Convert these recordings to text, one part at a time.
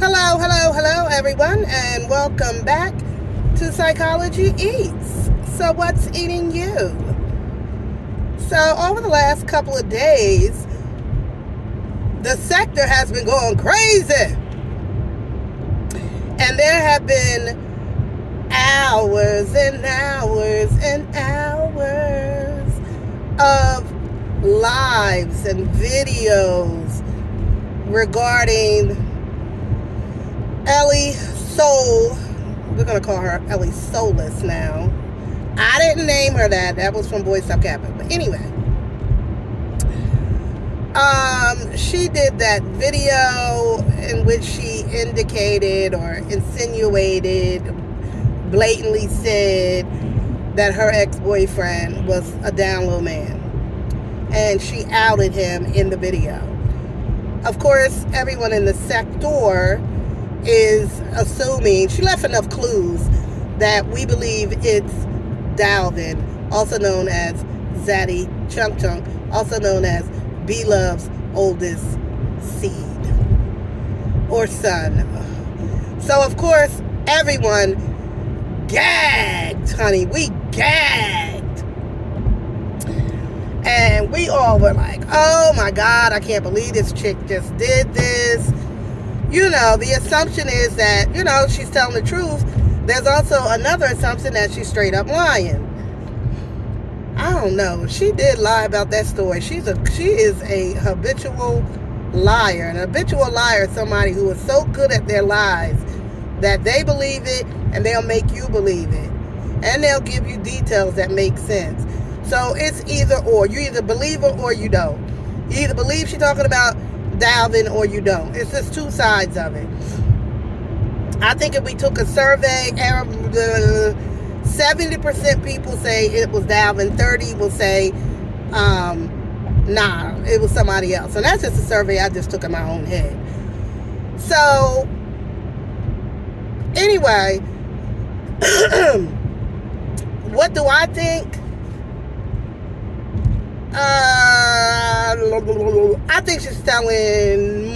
Hello, hello, hello, everyone, and welcome back to Psychology Eats. So, what's eating you? So, over the last couple of days, the sector has been going crazy, and there have been hours and hours and hours of lives and videos regarding Ellie Soul. We're going to call her Ellie Soulless now. I didn't name her that. That was from Boys Stop Capping. But anyway, she did that video in which she indicated or insinuated, blatantly said that her ex-boyfriend was a down low man. And she outed him in the video. Of course, everyone in the sector is assuming, she left enough clues that we believe it's Dalvin, also known as Zaddy Chunk Chunk, also known as B-Love's oldest seed or son. So of course, everyone gagged, honey. We gagged. And we all were like, oh my God, I can't believe this chick just did this. The assumption is that, she's telling the truth. There's also another assumption that she's straight up lying. I don't know. She did lie about that story. She is a habitual liar. An habitual liar is somebody who is so good at their lies that they believe it and they'll make you believe it. And they'll give you details that make sense. So it's either or. You either believe her or you don't. You either believe she's talking about Dalvin or you don't. It's just two sides of it. I think if we took a survey, 70% people say it was Dalvin, 30 will say, nah, it was somebody else. And that's just a survey I just took in my own head. So, anyway, what do I think? I think she's telling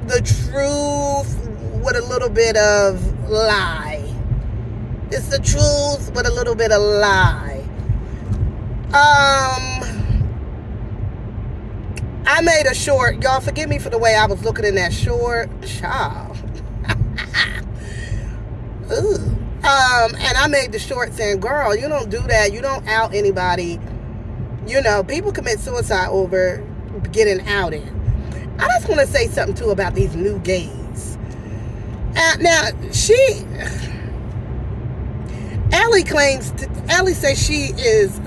the truth with a little bit of lie. It's the truth with a little bit of lie. I made a short. Y'all forgive me for the way I was looking in that short. Child. Ooh. And I made the short saying, girl, you don't do that. You don't out anybody. People commit suicide over getting outed. I just want to say something, too, about these new gays. Now, Ellie says she is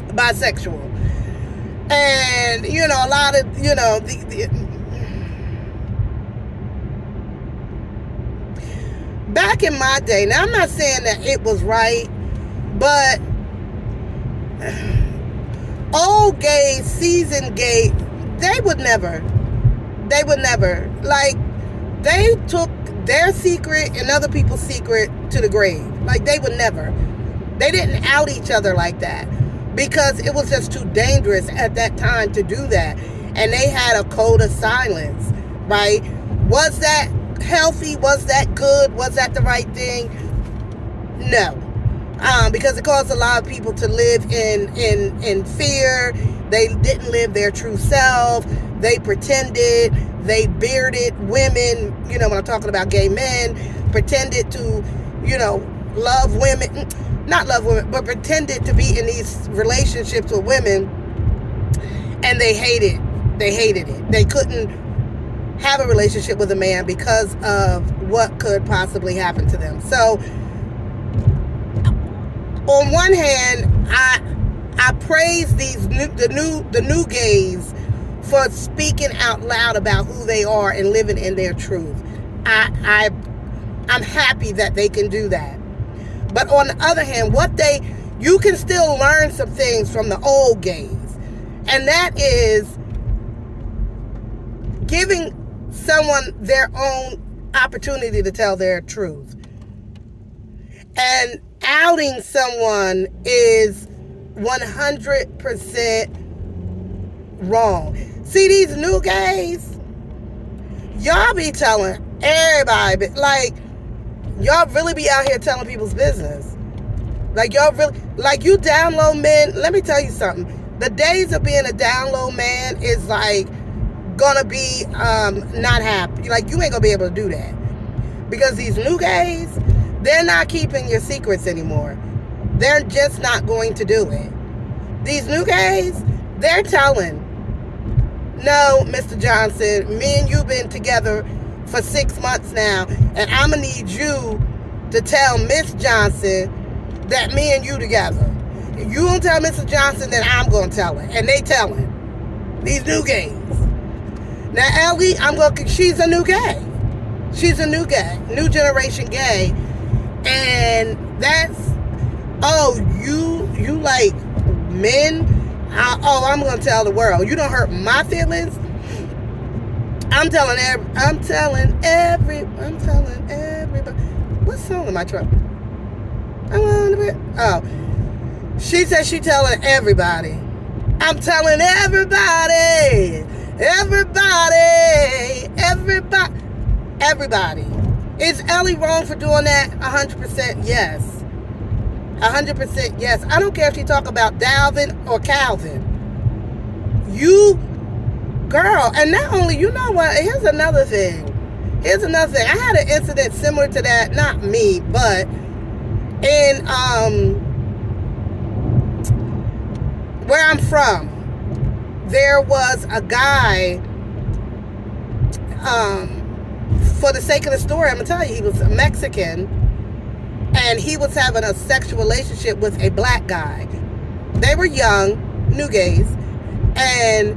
bisexual. And, a lot of, back in my day, now I'm not saying that it was right, but old gays, seasoned gays, they would never, like, they took their secret and other people's secret to the grave. Like, they didn't out each other like that because it was just too dangerous at that time to do that. And they had a code of silence, right? Was that healthy? Was that good? Was that the right thing? No. Because it caused a lot of people to live in fear. They didn't live their true self. They pretended. They bearded women, when I'm talking about gay men, pretended to, love women. Not love women, but pretended to be in these relationships with women. And they hated it. They couldn't have a relationship with a man because of what could possibly happen to them. So, on one hand, I praise the new gays for speaking out loud about who they are and living in their truth. I'm happy that they can do that. But on the other hand, you can still learn some things from the old gays, and that is giving someone their own opportunity to tell their truth. And outing someone is 100% wrong. See, these new gays, Y'all be telling everybody, like, y'all really be out here telling people's business. Like, y'all really, like, you download men. Let me tell you something. The days of being a download man is, like, gonna be not happy. Like, you ain't gonna be able to do that. Because these new gays, they're not keeping your secrets anymore. They're just not going to do it. These new gays, they're telling, no, Mr. Johnson, me and you been together for 6 months now, and I'm going to need you to tell Miss Johnson that me and you together. If you don't tell Mr. Johnson, then I'm going to tell her. And they telling. These new gays. Now, Ellie, she's a new gay. She's a new gay. New generation gay. And that's, oh, you like men? I'm going to tell the world. You don't hurt my feelings. I'm telling everybody. What song am I trying? Oh. She said she telling everybody. I'm telling everybody. Everybody. Is Ellie wrong for doing that? 100% yes. 100% yes. I don't care if you talk about Dalvin or Calvin. You, girl, and not only, you know what, here's another thing. I had an incident similar to that, not me, but in where I'm from, there was a guy, for the sake of the story, I'm going to tell you, he was a Mexican, and he was having a sexual relationship with a black guy. They were young, new gays, and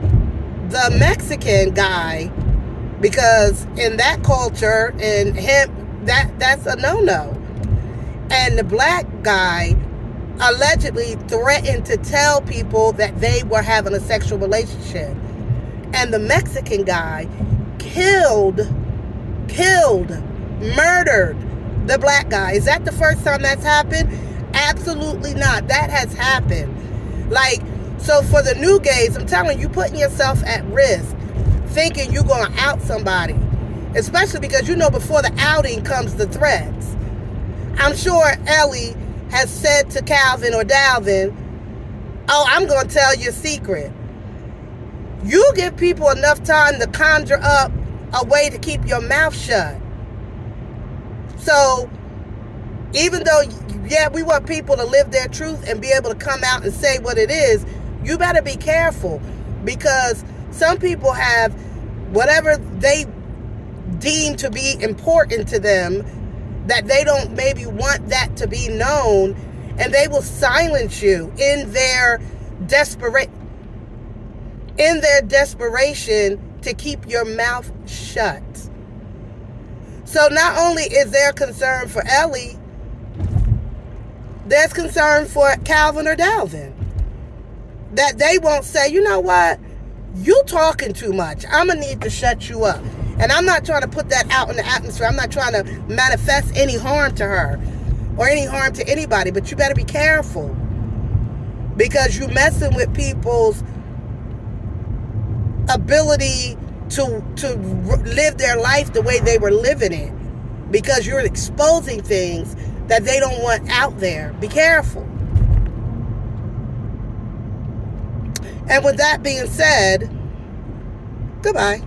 the Mexican guy, because in that culture, and him, that's a no-no. And the black guy allegedly threatened to tell people that they were having a sexual relationship. And the Mexican guy murdered the black guy. Is that the first time that's happened? Absolutely not. That has happened. Like, so for the new gays, I'm telling you, putting yourself at risk, thinking you're going to out somebody, especially because you know before the outing comes the threats. I'm sure Ellie has said to Calvin or Dalvin, oh, I'm going to tell your secret. You give people enough time to conjure up a way to keep your mouth shut. So, even though, yeah, we want people to live their truth and be able to come out and say what it is, you better be careful, because some people have whatever they deem to be important to them that they don't maybe want that to be known, and they will silence you in their desperation to keep your mouth shut. So not only is there concern for Ellie, there's concern for Calvin or Dalvin. That they won't say, you know what, you talking too much. I'm going to need to shut you up. And I'm not trying to put that out in the atmosphere. I'm not trying to manifest any harm to her or any harm to anybody. But you better be careful, because you're messing with people's ability to live their life the way they were living it, because you're exposing things that they don't want out there. Be careful. And with that being said, goodbye.